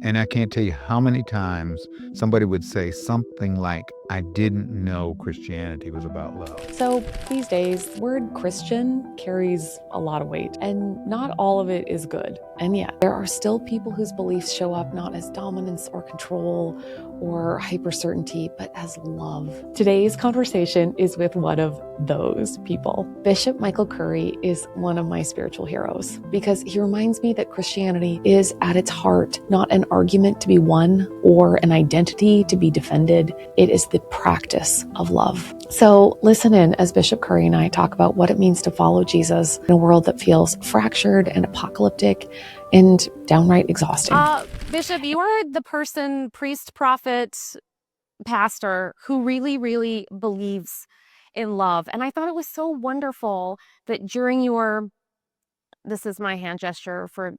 And I can't tell you how many times somebody would say something like, I didn't know Christianity was about love. So these days, the word Christian carries a lot of weight, and not all of it is good. And yet, there are still people whose beliefs show up not as dominance or control or hyper certainty, but as love. Today's conversation is with one of those people. Bishop Michael Curry is one of my spiritual heroes because he reminds me that Christianity is at its heart not an argument to be won or an identity to be defended. It is the practice of love. So listen in as Bishop Curry and I talk about what it means to follow Jesus in a world that feels fractured and apocalyptic and downright exhausting. Bishop, you are the person, priest, prophet, pastor, who really, really believes in love. And I thought it was so wonderful that during your, this is my hand gesture for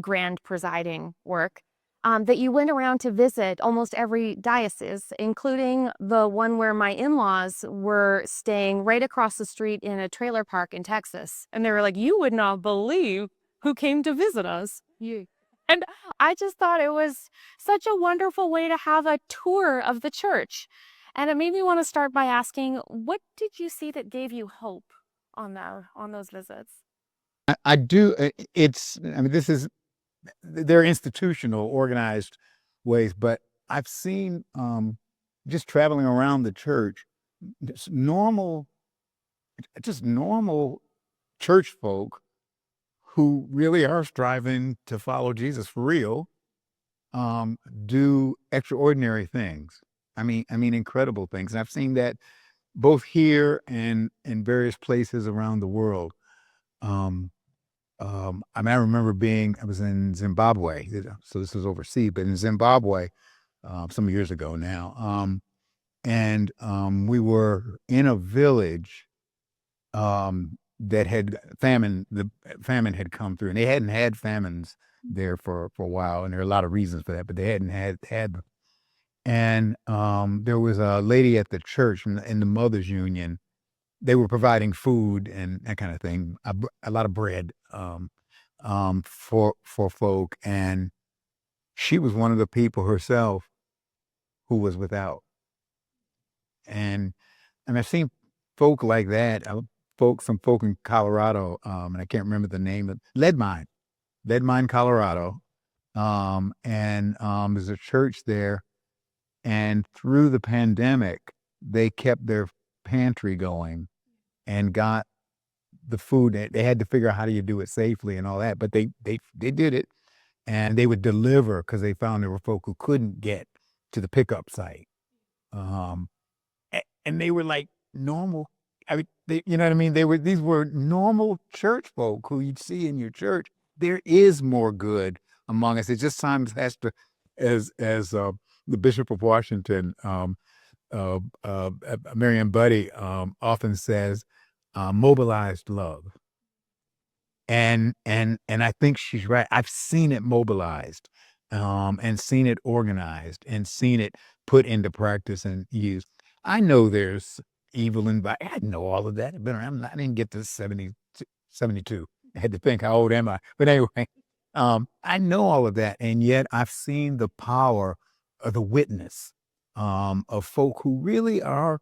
grand presiding work, that you went around to visit almost every diocese, including the one where my in-laws were staying right across the street in a trailer park in Texas. And they were like, you would not believe who came to visit us. You. And I just thought it was such a wonderful way to have a tour of the church. And it made me want to start by asking, what did you see that gave you hope on those visits? I do. This is, they're institutional, organized ways, but I've seen, just traveling around the church, just normal church folk who really are striving to follow Jesus for real, do extraordinary things. I mean, incredible things. And I've seen that both here and in various places around the world. Um, I remember I was in Zimbabwe, so this was overseas, but in Zimbabwe, some years ago now. And we were in a village, that had the famine had come through, and they hadn't had famines there for a while. And there are a lot of reasons for that, but they hadn't had them. And, there was a lady at the church in the Mothers Union. They were providing food and that kind of thing, a lot of bread, for folk. And she was one of the people herself who was without. And I've seen folk like that, some folk in Colorado, and I can't remember the name of Lead Mine, Colorado. There's a church there, and through the pandemic, they kept their pantry going and got the food. They had to figure out how do you do it safely and all that, but they did it, and they would deliver because they found there were folk who couldn't get to the pickup site. Um, and they were like normal. I mean, you know what I mean? These were normal church folk who you'd see in your church. There is more good among us. It just sometimes has to, as the Bishop of Washington, Marian Buddy, often says, mobilized love. And I think she's right. I've seen it mobilized, and seen it organized, and seen it put into practice and used. I know there's evil I know all of that. I've been around. I didn't get to 72. I had to think, how old am I? But anyway, I know all of that, and yet I've seen the power of the witness, of folk who really are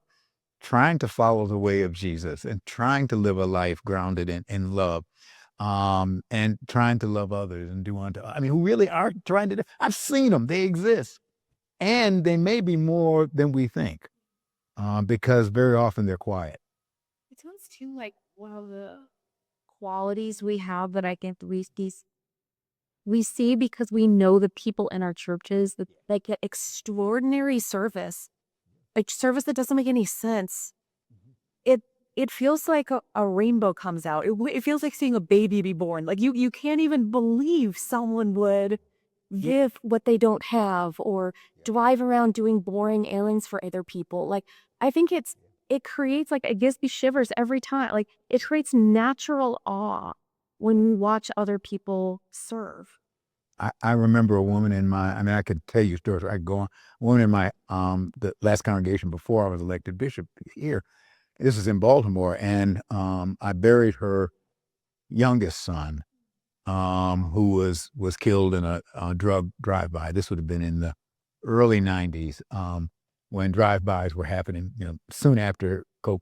trying to follow the way of Jesus and trying to live a life grounded in love, and trying to love others and do unto. I mean, who really are trying to. I've seen them; they exist, and they may be more than we think, because very often they're quiet. It sounds too like one of the qualities we have that I think we see because we know the people in our churches that they get extraordinary service, like service that doesn't make any sense. It it feels like a rainbow comes out. It feels like seeing a baby be born. Like you can't even believe someone would give what they don't have or drive around doing boring errands for other people. Like I think it creates like it gives me shivers every time. Like it creates natural awe when we watch other people serve. I remember a woman I could tell you stories. I could go on. A woman in the last congregation before I was elected bishop here. This is in Baltimore, and I buried her youngest son, who was killed in a drug drive-by. This would have been in the early '90s, when drive-bys were happening. Soon after coke,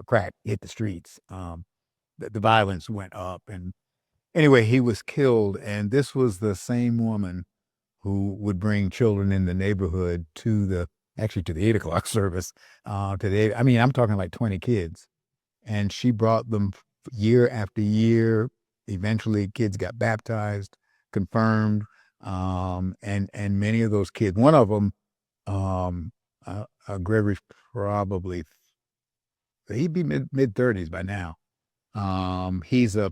crack hit the streets, the violence went up, and anyway, he was killed. And this was the same woman who would bring children in the neighborhood actually to the 8 o'clock service. I mean, I'm talking like 20 kids, and she brought them year after year. Eventually, kids got baptized, confirmed, and many of those kids. One of them, Gregory's probably he'd be mid 30s by now. He's I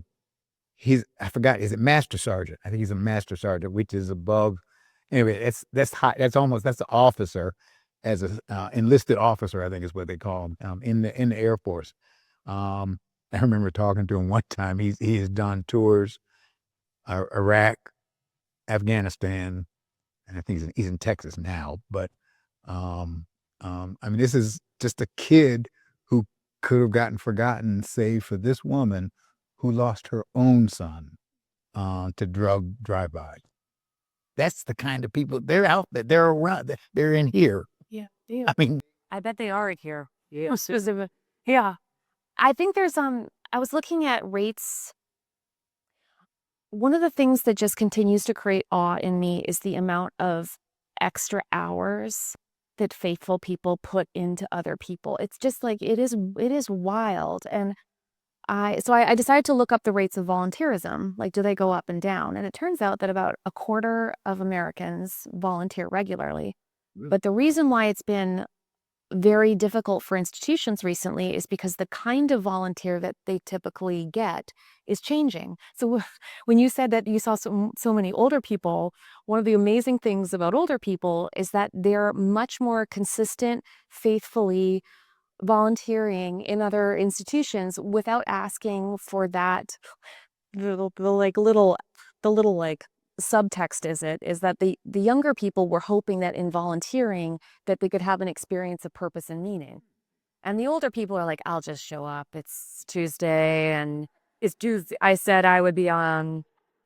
forgot, is it master sergeant? I think he's a master sergeant, which is above. Anyway, that's high. That's the officer, as a enlisted officer, I think is what they call him, in the Air Force. I remember talking to him one time. He has done tours, Iraq, Afghanistan, and I think he's in Texas now. But I mean, this is just a kid who could have gotten forgotten, save for this woman who lost her own son to drug drive-by. That's the kind of people, they're out there. They're around. They're in here. Yeah. Yeah. I mean, I bet they are here. Yeah. Yeah. I think there's I was looking at rates. One of the things that just continues to create awe in me is the amount of extra hours that faithful people put into other people. It's just like it is wild. And I decided to look up the rates of volunteerism. Like, do they go up and down? And it turns out that about a quarter of Americans volunteer regularly. But the reason why it's been very difficult for institutions recently is because the kind of volunteer that they typically get is changing. So when you said that you saw so many older people, one of the amazing things about older people is that they're much more consistent, faithfully volunteering in other institutions without asking for that. The little like subtext is that the younger people were hoping that in volunteering that they could have an experience of purpose and meaning, and the older people are like, I'll just show up, it's Tuesday and it's Tuesday. I said I would be on.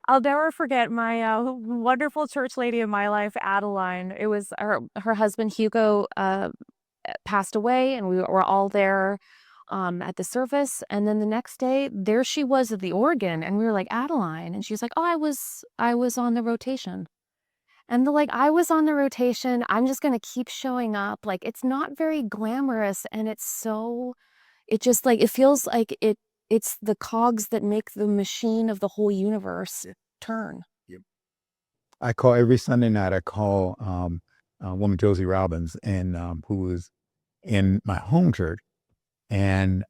I'll never forget my wonderful church lady in my life, Adeline. It was her husband Hugo passed away, and we were all there at the service. And then the next day, there she was at the organ, and we were like, Adeline, and she's like, oh, I was on the rotation. And I was on the rotation. I'm just gonna keep showing up. Like, it's not very glamorous, and it just it feels like it's the cogs that make the machine of the whole universe turn. Yep. I call every Sunday night. I call woman Josie Robbins, and who was in my home church. And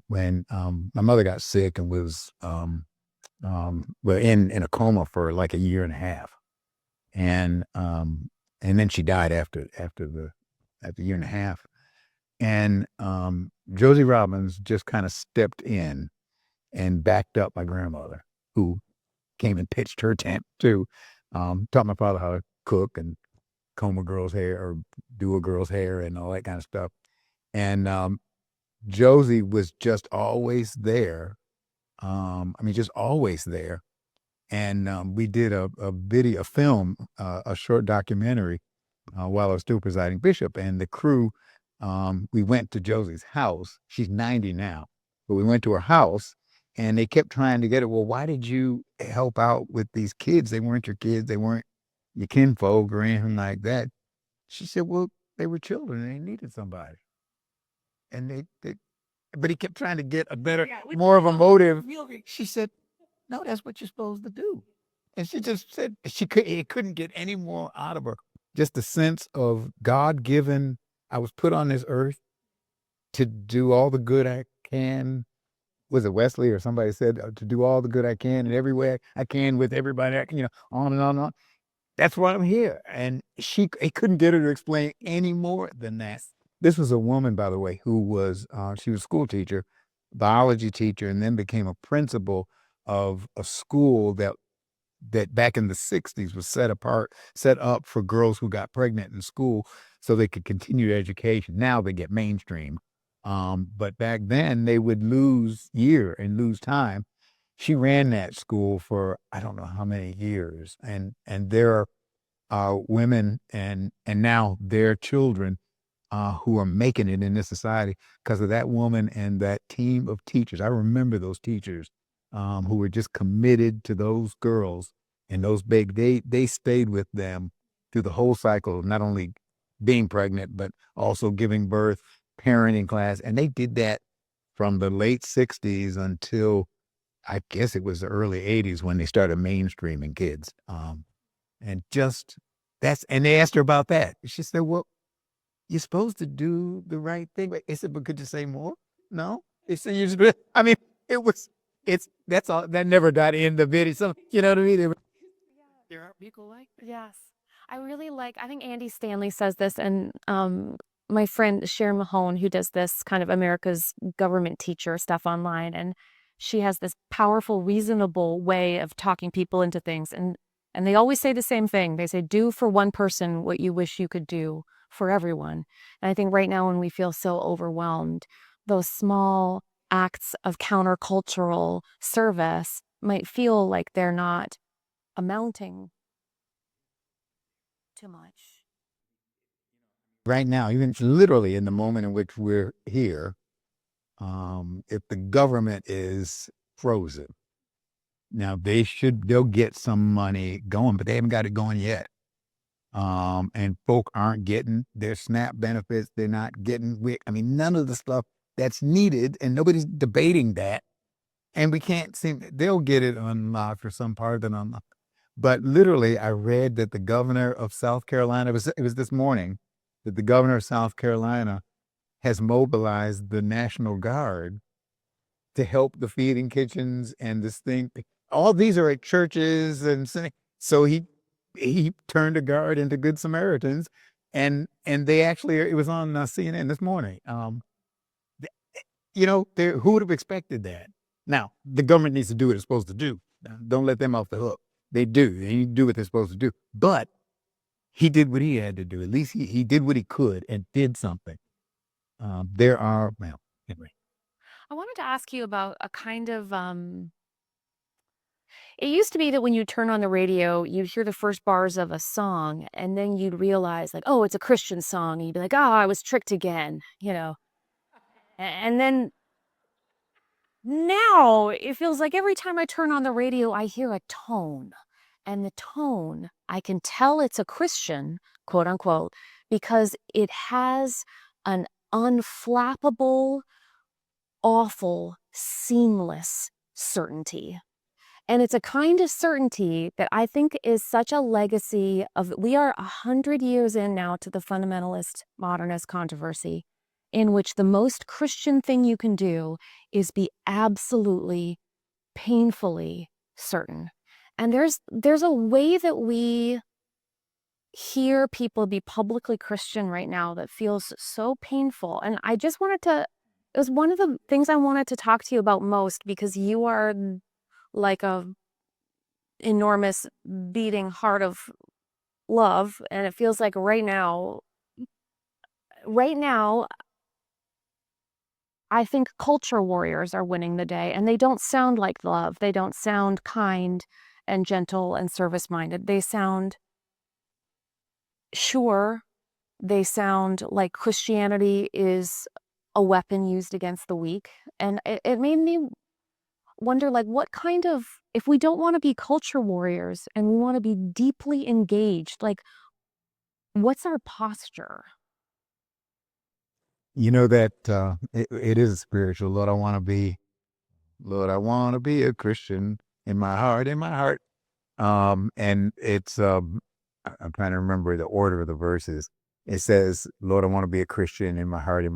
when my mother got sick and was well, in a coma for like a year and a half, and then she died after the year and a half, and Josie Robbins just kind of stepped in and backed up my grandmother, who came and pitched her tent too, taught my father how to cook and comb a girl's hair or do a girl's hair and all that kind of stuff. And Josie was just always there. I mean, just always there. And we did a film, a short documentary while I was still presiding bishop. And the crew, we went to Josie's house. She's 90 now, but we went to her house, and they kept trying to get her. Well, why did you help out with these kids? They weren't your kids. They weren't your kinfolk or anything like that. She said, well, they were children and they needed somebody. And but he kept trying to get a better, more of a motive. She said, no, that's what you're supposed to do. And she just said it couldn't get any more out of her. Just the sense of God-given, I was put on this earth to do all the good I can. Was it Wesley or somebody said, to do all the good I can in every way I can with everybody, on and on and on. That's why I'm here. And it couldn't get her to explain any more than that. This was a woman, by the way, who was, she was a school teacher, biology teacher, and then became a principal of a school that back in the 60s was set up for girls who got pregnant in school so they could continue their education. Now they get mainstream. But back then they would lose year and lose time. she ran that school for I don't know how many years, and there are women and now their children who are making it in this society because of that woman and that team of teachers. I remember those teachers who were just committed to those girls and those big. They stayed with them through the whole cycle of not only being pregnant but also giving birth, parenting class, and they did that from the late '60s until I guess it was the early '80s when they started mainstreaming kids. And just that's and they asked her about that. She said, "Well, you're supposed to do the right thing." But I said, "But could you say more?" No. They said, "You just," I mean, it was, it's, that's all, that never got in the video. So, you know what I mean? There are people like that. Yes. I really like, I think Andy Stanley says this, and my friend Sharon Mahone, who does this kind of America's government teacher stuff online, and she has this powerful, reasonable way of talking people into things. And they always say the same thing. They say, do for one person what you wish you could do for everyone. And I think right now, when we feel so overwhelmed, those small acts of countercultural service might feel like they're not amounting too much. Right now, even literally in the moment in which we're here, if the government is frozen, now they'll get some money going, but they haven't got it going yet. And folk aren't getting their SNAP benefits. They're not getting, I mean, none of the stuff that's needed, and nobody's debating that. And we can't seem, they'll get it unlocked or some part of it unlocked. But literally, I read that the governor of South Carolina, it was this morning, that the governor of South Carolina has mobilized the National Guard to help the feeding kitchens and this thing. All these are at churches and so he turned a guard into good Samaritans, and they actually, it was on CNN this morning. Who would have expected that? Now the government needs to do what it's supposed to do. Don't let them off the hook. They do. They need to do what they're supposed to do. But he did what he had to do. At least he did what he could and did something. Well, anyway. I wanted to ask you about a kind of it used to be that when you turn on the radio, you'd hear the first bars of a song, and then you'd realize, like, oh, it's a Christian song. And you'd be like, oh, I was tricked again, you know. And then now it feels like every time I turn on the radio, I hear a tone. And the tone, I can tell it's a Christian, quote unquote, because it has an unflappable, awful, seamless certainty. And it's a kind of certainty that I think is such a legacy of, we are 100 years in now to the fundamentalist modernist controversy, in which the most Christian thing you can do is be absolutely, painfully certain. And there's a way that we hear people be publicly Christian right now that feels so painful. And I just wanted to, it was one of the things I wanted to talk to you about most, because you are like a enormous beating heart of love, and it feels like right now I think culture warriors are winning the day, and they don't sound like love. They don't sound kind and gentle and service minded. They sound sure. They sound like Christianity is a weapon used against the weak. And it made me wonder, like, what kind of, if we don't want to be culture warriors and we want to be deeply engaged, like, what's our posture? You know that it is spiritual. Lord, I want to be a Christian in my heart, in my heart. And it's I'm trying to remember the order of the verses. It says, "Lord, I want to be a Christian in my heart, and in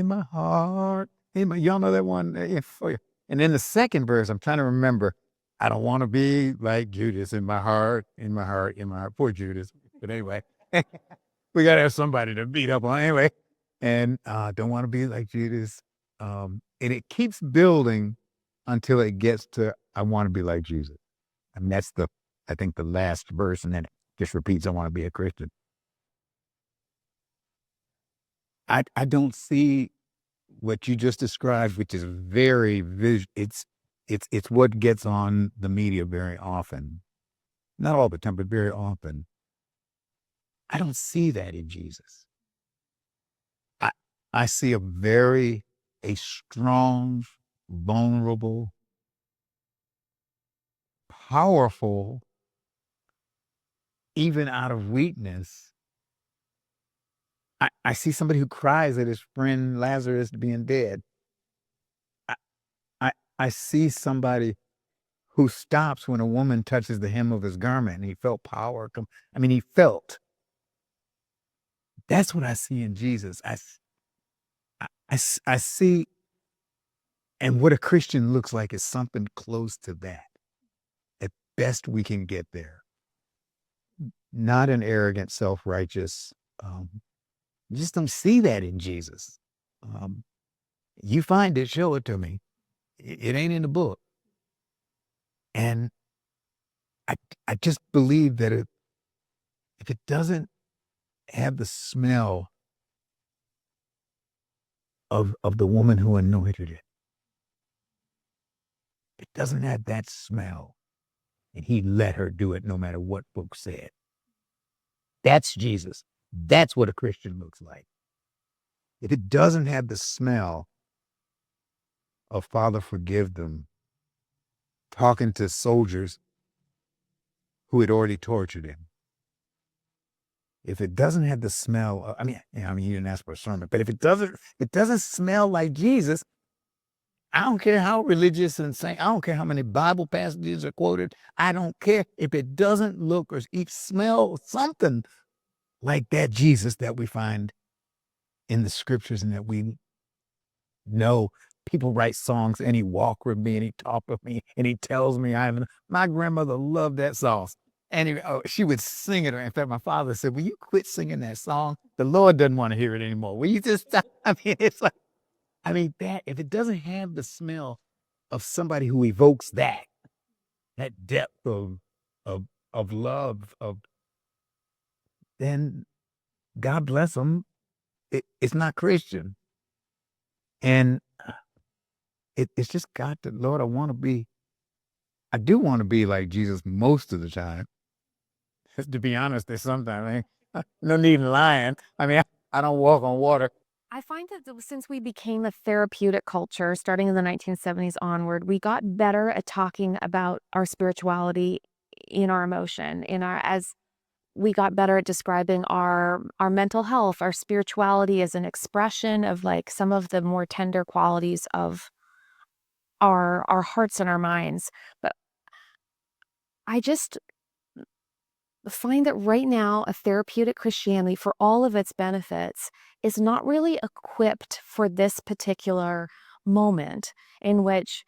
my heart, in my." Y'all know that one. And then the second verse, I'm trying to remember. I don't want to be like Judas in my heart, in my heart, in my heart. Poor Judas. But anyway, we gotta have somebody to beat up on anyway. And don't want to be like Judas. And it keeps building until it gets to I want to be like Jesus. And that's I think the last verse, and then it just repeats, I want to be a Christian. I don't see what you just described, which is very it's It's what gets on the media very often. Not all the time, but very often. I don't see that in Jesus. I I see a strong, vulnerable, powerful, even out of weakness. I see somebody who cries at his friend Lazarus being dead. I I I see somebody who stops when a woman touches the hem of his garment, and he felt power come. I mean, he felt. That's what I see in Jesus. I see, and what a Christian looks like is something close to that. At best, we can get there. Not an arrogant, self-righteous. You just don't see that in Jesus. Um, you find it, show it to me. It ain't in the book. And I, I just believe that if it doesn't have the smell of the woman who anointed it, it doesn't have that smell, and he let her do it no matter what book said. That's Jesus. That's what a Christian looks like. If it doesn't have the smell of Father, forgive them, talking to soldiers who had already tortured him. If it doesn't have the smell, he didn't ask for a sermon, but if it doesn't smell like Jesus, I don't care how religious and saint, I don't care how many Bible passages are quoted. I don't care if it doesn't look or smell something like that Jesus that we find in the scriptures and that we know. People write songs and he walked with me and he talked with me and he tells me my grandmother loved that song. And she would sing it. In fact, my father said, will you quit singing that song? The Lord doesn't want to hear it anymore. Will you just stop? It's like, that, if it doesn't have the smell of somebody who evokes that depth of love, then God bless them. It's not Christian. And it's just got to, Lord, I do want to be like Jesus most of the time. To be honest, there's sometimes no need in lying. I don't walk on water. I find that since we became a therapeutic culture, starting in the 1970s onward, we got better at talking about our spirituality in our emotion, as we got better at describing our mental health, our spirituality as an expression of like some of the more tender qualities of our hearts and our minds. But I just find that right now, a therapeutic Christianity, for all of its benefits, is not really equipped for this particular moment in which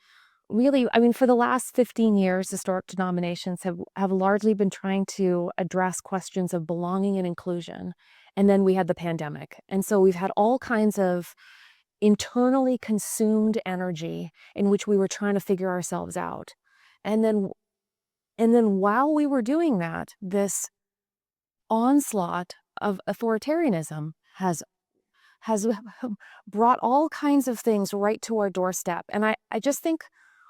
really, for the last 15 years, historic denominations have largely been trying to address questions of belonging and inclusion. And then we had the pandemic. And so we've had all kinds of internally consumed energy in which we were trying to figure ourselves out. And then while we were doing that, this onslaught of authoritarianism has brought all kinds of things right to our doorstep. And I just think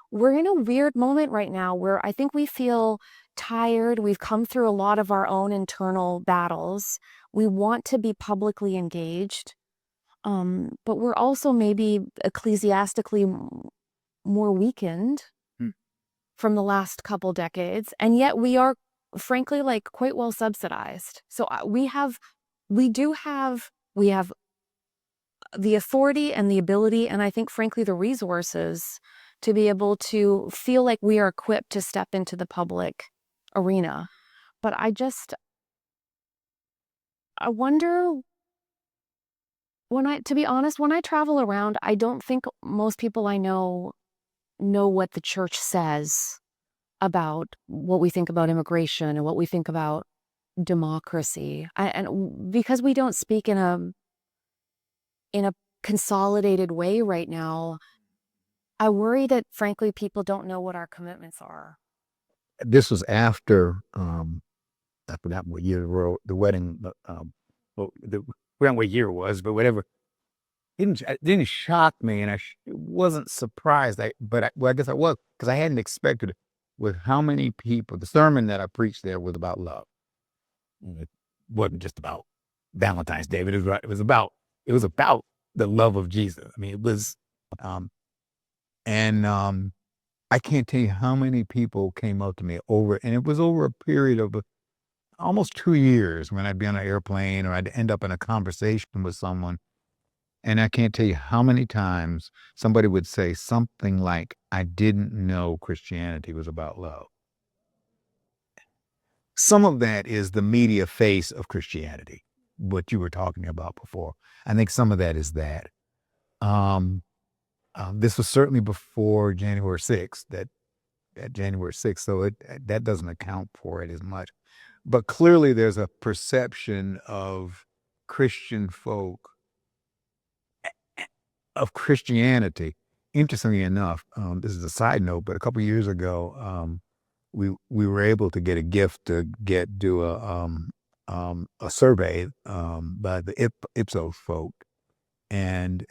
we're in a weird moment right now where I think we feel tired. We've come through a lot of our own internal battles. We want to be publicly engaged. But we're also maybe ecclesiastically more weakened from the last couple decades. And yet we are, frankly, like quite well subsidized. So we have the authority and the ability, and I think, frankly, the resources to be able to feel like we are equipped to step into the public arena. But I wonder, to be honest, when I travel around, I don't think most people I know what the church says about what we think about immigration and what we think about democracy. And because we don't speak in a consolidated way right now, I worry that, frankly, people don't know what our commitments are. This was after, I forgot what year the wedding, I forgot what year it was, but whatever. it didn't shock me, and wasn't surprised. Well, I guess I was, because I hadn't expected it. With how many people, the sermon that I preached there was about love. It wasn't just about Valentine's Day, but it was about the love of Jesus. I mean, it was, and I can't tell you how many people came up to me and it was over a period of almost 2 years, when I'd be on an airplane or I'd end up in a conversation with someone. And I can't tell you how many times somebody would say something like, I didn't know Christianity was about love. Some of that is the media face of Christianity, what you were talking about before. I think some of that is that. This was certainly before January 6th, January 6th, so that doesn't account for it as much. But clearly there's a perception of Christian folk, of Christianity. Interestingly enough, this is a side note, but a couple of years ago, we were able to get a gift to do a survey by the Ipsos folk, and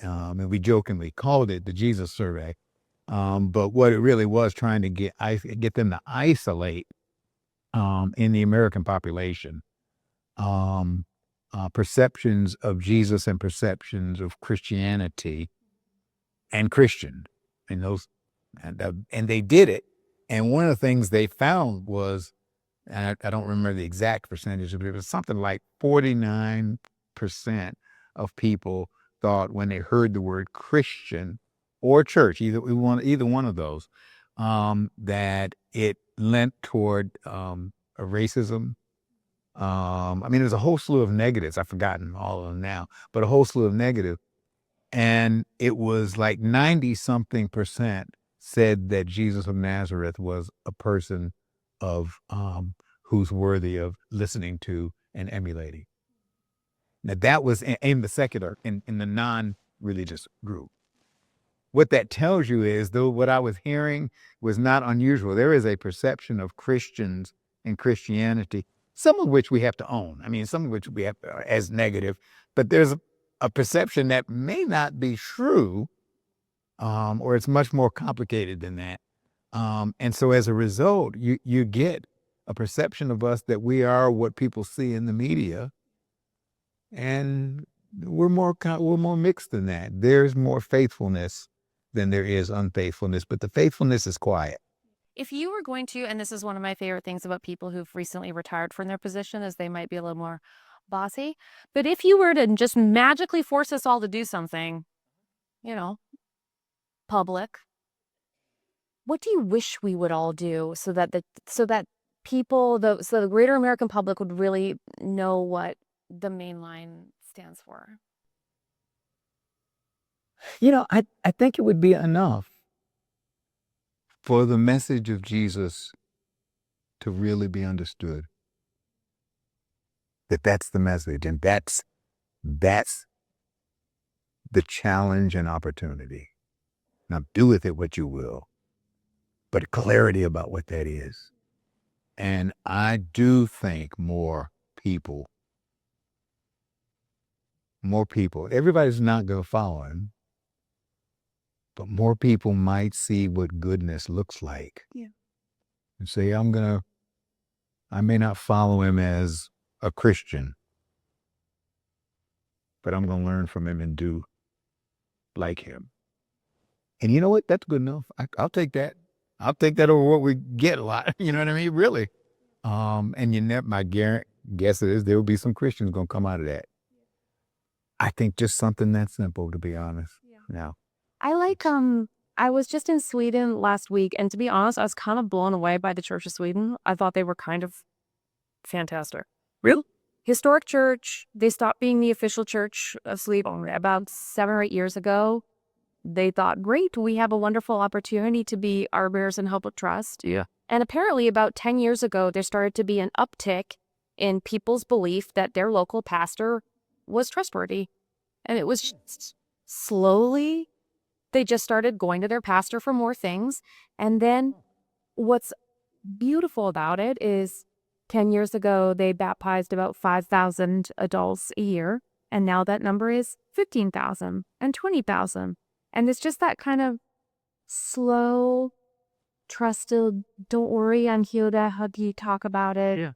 we jokingly called it the Jesus survey. But what it really was, trying to get them to isolate in the American population perceptions of Jesus and perceptions of Christianity and Christian, and and they did it. And one of the things they found was, and I don't remember the exact percentage, but it was something like 49% of people thought, when they heard the word Christian or church, either one of those, that it lent toward a racism. I mean, there's a whole slew of negatives. I've forgotten all of them now, but a whole slew of negatives. And it was like 90-something% said that Jesus of Nazareth was a person of who's worthy of listening to and emulating. Now that was in the secular, in the non-religious group. What that tells you is, though, what I was hearing was not unusual. There is a perception of Christians and Christianity, some of which we have to own. I mean, some of which we have as negative, but there's a perception that may not be true, or it's much more complicated than that. And so as a result, you get a perception of us that we are what people see in the media, and we're more mixed than that. There's more faithfulness than there is unfaithfulness, but the faithfulness is quiet. If you were going to, and this is one of my favorite things about people who've recently retired from their position, is they might be a little more bossy. But if you were to just magically force us all to do something, public, what do you wish we would all do so that people, so the greater American public would really know what the main line stands for? I think it would be enough for the message of Jesus to really be understood. That's the message, and that's the challenge and opportunity. Now, do with it what you will, but clarity about what that is. And I do think more people, everybody's not going to follow him, but more people might see what goodness looks like. Yeah. And say, I may not follow him as a Christian, but I'm going to learn from him and do like him. And you know what? That's good enough. I'll take that. I'll take that over what we get a lot. You know what I mean? Really. And my guess is there will be some Christians going to come out of that. I think just something that simple, to be honest. Yeah. Now, I like, I was just in Sweden last week, and to be honest, I was kind of blown away by the Church of Sweden. I thought they were kind of fantastic. really? Historic church. They stopped being the official church of Sweden about 7 or 8 years ago. They thought, great, we have a wonderful opportunity to be arbiters in public trust. Yeah. And apparently about 10 years ago, there started to be an uptick in people's belief that their local pastor was trustworthy. And it was just slowly, they just started going to their pastor for more things. And then what's beautiful about it is 10 years ago, they baptized about 5,000 adults a year. And now that number is 15,000 and 20,000. And it's just that kind of slow, trusted, don't worry, I'm here to help you talk about it. Yeah.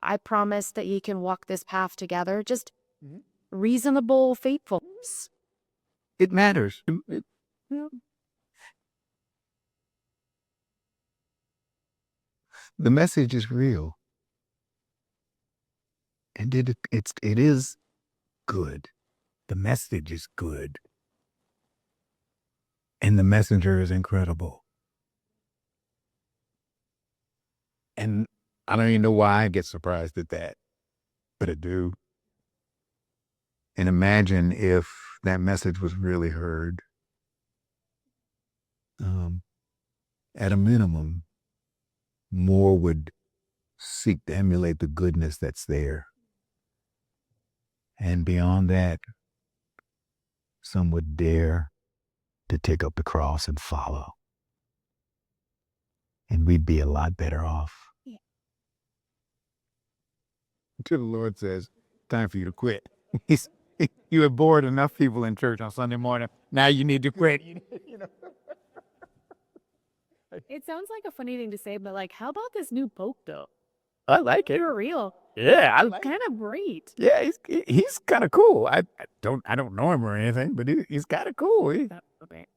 I promise that you can walk this path together. Just reasonable faithfulness. It matters. The message is real. And it is good. The message is good. And the messenger is incredible. And I don't even know why I get surprised at that, but I do. And imagine if that message was really heard. At a minimum, more would seek to emulate the goodness that's there. And beyond that, some would dare to take up the cross and follow. And we'd be a lot better off. Yeah. Until the Lord says, time for you to quit. You have bored enough people in church on Sunday morning. Now you need to quit. It sounds like a funny thing to say, but like, how about this new pope though? I like it. For real. Yeah, I It's like it. kind of great. Yeah, he's kind of cool. I don't know him or anything, but he's kind of cool.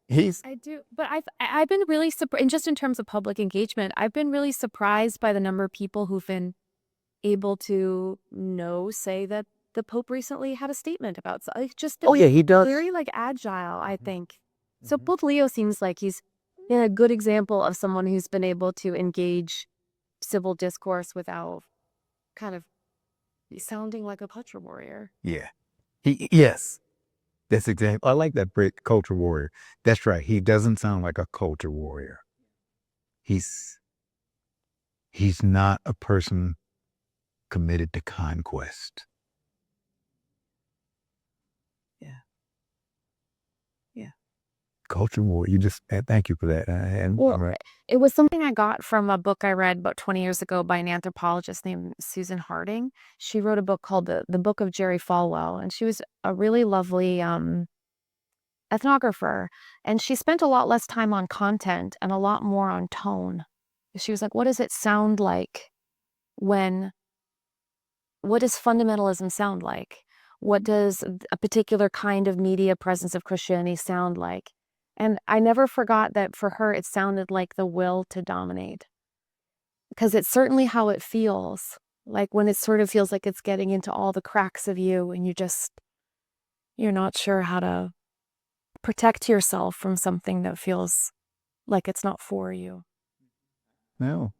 He's I do, but I've been really surprised, and just in terms of public engagement, I've been really surprised by the number of people who've been able to say that the Pope recently had a statement about just he does. very like agile, I think. So Pope Leo seems like he's a good example of someone who's been able to engage civil discourse without kind of sounding like a culture warrior. Yeah, yes, that's exactly. I like that phrase, culture warrior. That's right. He doesn't sound like a culture warrior. He's not a person committed to conquest. Culture war. You just thank you for that. Well, it was something I got from a book I read about 20 years ago by an anthropologist named Susan Harding. She wrote a book called the Book of Jerry Falwell, and she was a really lovely ethnographer. And she spent a lot less time on content and a lot more on tone. She was like, what does it sound like what does fundamentalism sound like? What does a particular kind of media presence of Christianity sound like? And I never forgot that for her, it sounded like the will to dominate. Because it's certainly how it feels. Like when it sort of feels like it's getting into all the cracks of you and you're not sure how to protect yourself from something that feels like it's not for you. No.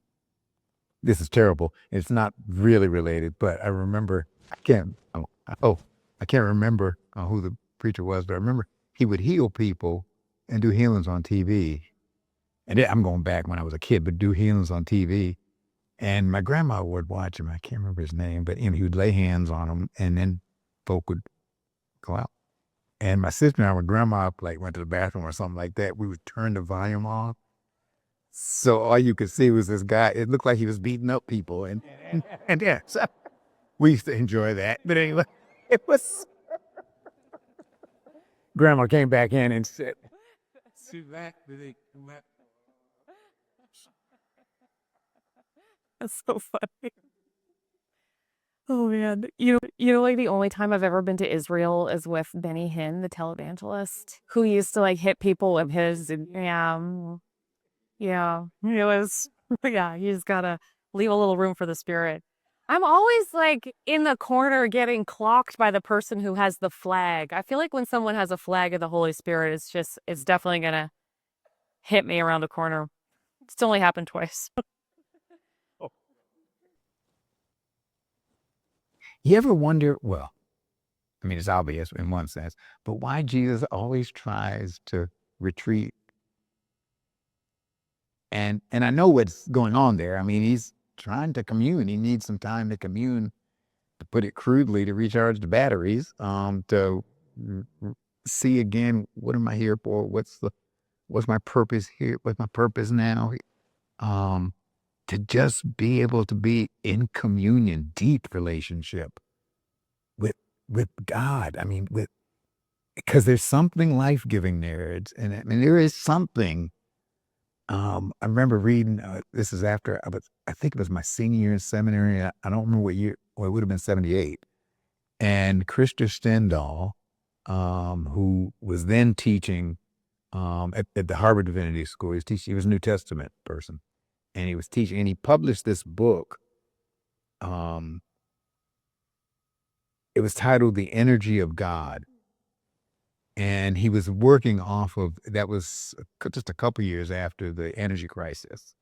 This is terrible. It's not really related, but I remember, I can't remember who the preacher was, but I remember he would heal people and do healings on TV. And I'm going back when I was a kid, but do healings on TV. And my grandma would watch him. I can't remember his name, but he would lay hands on them and then folk would go out. And my sister and I, when grandma went to the bathroom or something like that, we would turn the volume off. So all you could see was this guy. It looked like he was beating up people. And yeah, so we used to enjoy that. But anyway, it was... Grandma came back in and said, That's so funny. Oh man. Like the only time I've ever been to Israel is with Benny Hinn, the televangelist, who used to hit people with his, it was, you just gotta leave a little room for the Spirit. I'm always in the corner getting clocked by the person who has the flag. I feel like when someone has a flag of the Holy Spirit, it's definitely gonna hit me around the corner. It's only happened twice. You ever wonder, well, I mean, it's obvious in one sense, but why Jesus always tries to retreat? And I know what's going on there. I mean, he's trying to commune. He needs some time to commune, to put it crudely, to recharge the batteries, to see again, what am I here for? What's my purpose here? What's my purpose now? To just be able to be in communion, deep relationship with with God. I mean, because there's something life-giving there. I mean, there is something. I remember reading, this is after I think it was my senior year in seminary. I don't remember what year, well, it would have been 78. And Krista Stendahl, who was then teaching at the Harvard Divinity School, he was a New Testament person, and he was teaching, and he published this book. It was titled The Energy of God. And he was working off of, that was just a couple years after the energy crisis.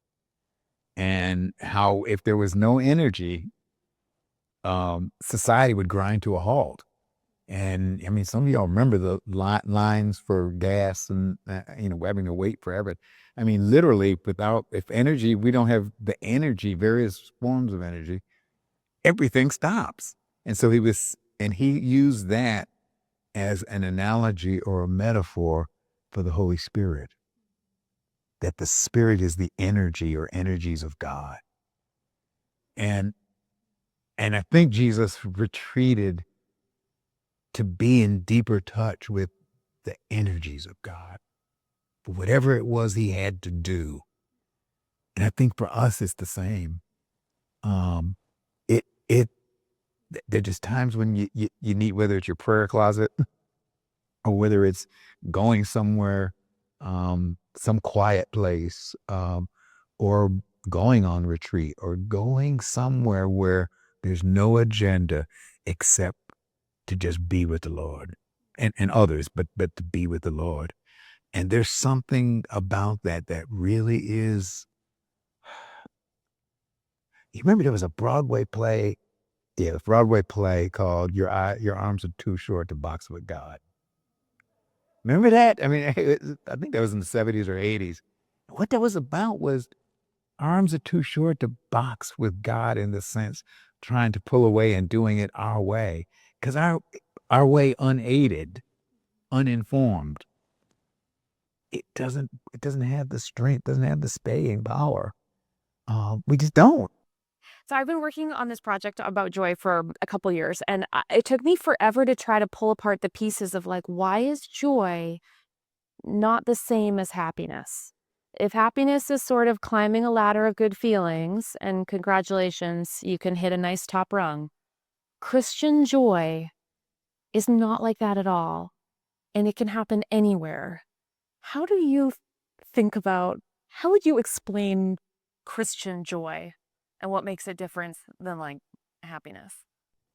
And how if there was no energy, society would grind to a halt. And I mean, some of y'all remember the lines for gas and, having to wait forever. I mean, literally, if energy, we don't have the energy, various forms of energy, everything stops. And so he used that as an analogy or a metaphor for the Holy Spirit, that the Spirit is the energy or energies of God. And I think Jesus retreated to be in deeper touch with the energies of God, for whatever it was he had to do. And I think for us, it's the same. There are just times when you need, whether it's your prayer closet or whether it's going somewhere, some quiet place, or going on retreat, or going somewhere where there's no agenda except to just be with the Lord and others, but to be with the Lord. And there's something about that really is. You remember there was a Broadway play, a Broadway play called Your Arms Are Too Short to Box with God. Remember that? I mean, I think that was in the 70s or 80s. What that was about was arms are too short to box with God, in the sense, trying to pull away and doing it our way. Because our way unaided, uninformed, it doesn't have the strength, doesn't have the staying power. We just don't. So I've been working on this project about joy for a couple years, and it took me forever to try to pull apart the pieces of, like, why is joy not the same as happiness? If happiness is sort of climbing a ladder of good feelings, and congratulations, you can hit a nice top rung, Christian joy is not like that at all, and it can happen anywhere. How do you think about, how would you explain Christian joy and what makes it different than, like, happiness?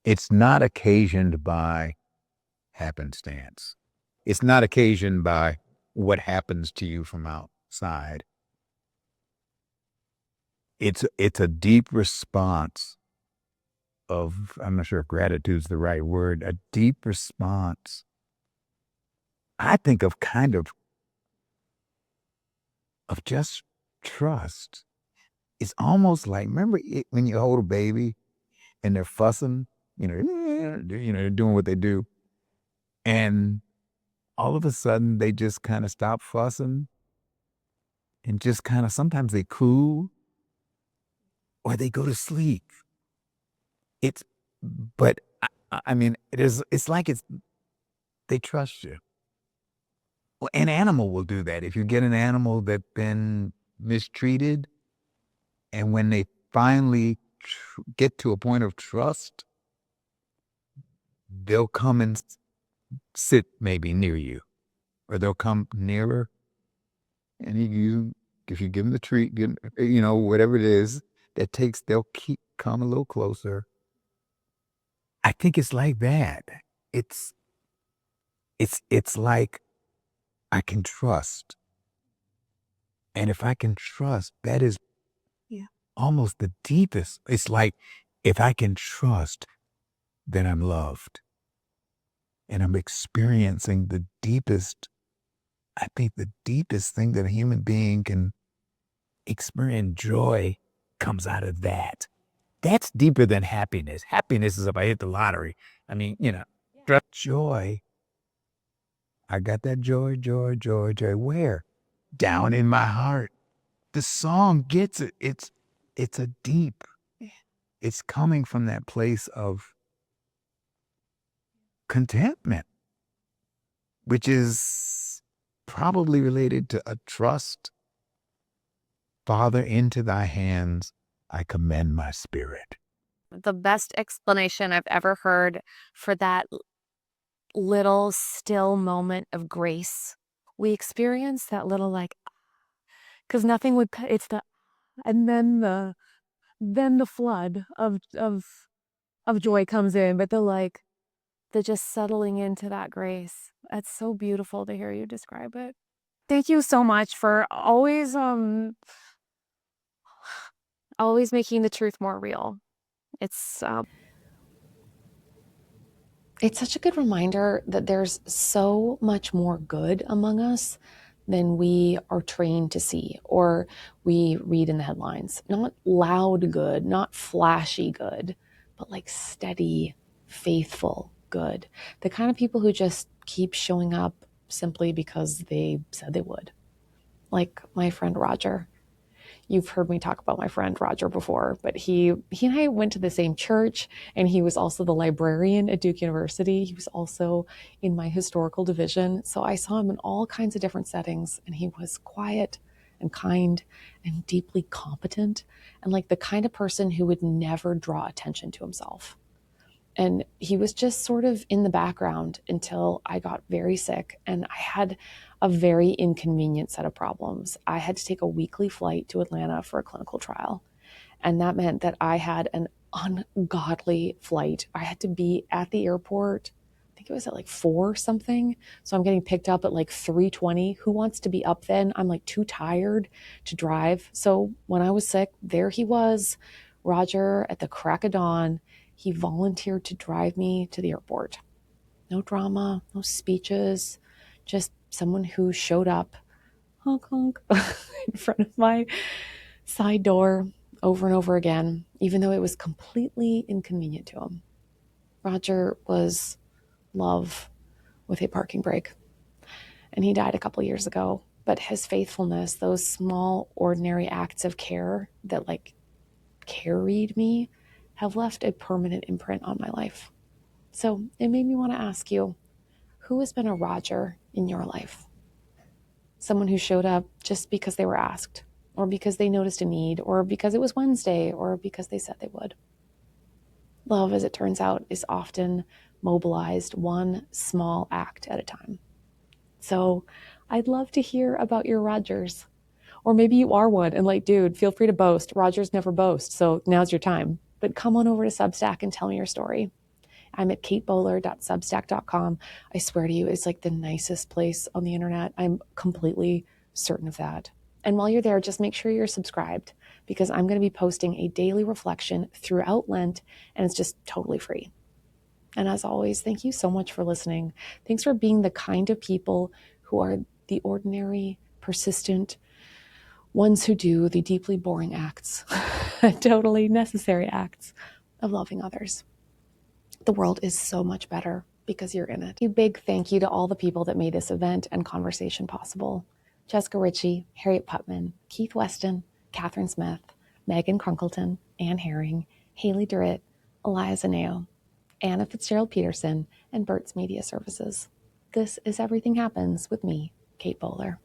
It's not occasioned by happenstance. It's not occasioned by what happens to you from outside. It's a deep response of, I'm not sure if gratitude's the right word, a deep response. I think of kind of just trust. It's almost like, remember when you hold a baby and they're fussing, they're doing what they do, and all of a sudden they just kind of stop fussing and just kind of, sometimes they coo or they go to sleep. But I mean, it's like they trust you. Well, an animal will do that. If you get an animal that's been mistreated, and when they finally get to a point of trust, they'll come and sit maybe near you, or they'll come nearer, and if you give them the treat, whatever it is they'll come a little closer. I think it's like that. It's like, I can trust. And if I can trust, that is almost the deepest. It's like, if I can trust, then I'm loved. And I'm experiencing the deepest, I think the deepest thing that a human being can experience. Joy comes out of that. That's deeper than happiness. Happiness is if I hit the lottery. I mean, joy. I got that joy, joy, joy, joy. Where? Down in my heart. The song gets it. It's a deep. It's coming from that place of contentment, which is probably related to a trust. Father, into thy hands I commend my spirit. The best explanation I've ever heard for that little still moment of grace. We experience that little like, because nothing would, it's the, and then the flood of joy comes in, but the just settling into that grace. That's so beautiful to hear you describe it. Thank you so much for always making the truth more real. It's It's such a good reminder that there's so much more good among us than we are trained to see or we read in the headlines. Not loud good, not flashy good, but like steady, faithful good. The kind of people who just keep showing up simply because they said they would. Like my friend Roger. You've heard me talk about my friend Roger before, but he and I went to the same church, and he was also the librarian at Duke University. He was also in my historical division. So I saw him in all kinds of different settings, and he was quiet and kind and deeply competent and like the kind of person who would never draw attention to himself. And he was just sort of in the background until I got very sick and I had a very inconvenient set of problems. I had to take a weekly flight to Atlanta for a clinical trial. And that meant that I had an ungodly flight. I had to be at the airport, I think it was at like 4 something. So I'm getting picked up at like 3:20. Who wants to be up then? I'm like too tired to drive. So when I was sick, there he was, Roger, at the crack of dawn. He volunteered to drive me to the airport. No drama, no speeches, just someone who showed up, honk honk, in front of my side door over and over again, even though it was completely inconvenient to him. Roger was love with a parking brake, and he died a couple years ago. But his faithfulness, those small, ordinary acts of care that like carried me, have left a permanent imprint on my life. So it made me want to ask you, who has been a Roger in your life? Someone who showed up just because they were asked, or because they noticed a need, or because it was Wednesday, or because they said they would. Love, as it turns out, is often mobilized one small act at a time. So I'd love to hear about your Rogers. Or maybe you are one and like, dude, feel free to boast. Rogers never boast, so now's your time. But come on over to Substack and tell me your story. I'm at katebowler.substack.com. I swear to you, it's like the nicest place on the internet. I'm completely certain of that. And while you're there, just make sure you're subscribed because I'm going to be posting a daily reflection throughout Lent, and it's just totally free. And as always, thank you so much for listening. Thanks for being the kind of people who are the ordinary, persistent ones who do the deeply boring acts, totally necessary acts of loving others. The world is so much better because you're in it. A big thank you to all the people that made this event and conversation possible. Jessica Ritchie, Harriet Putman, Keith Weston, Catherine Smith, Megan Crunkleton, Anne Herring, Haley Durrett, Elias Aneo, Anna Fitzgerald Peterson, and Bert's Media Services. This is Everything Happens with me, Kate Bowler.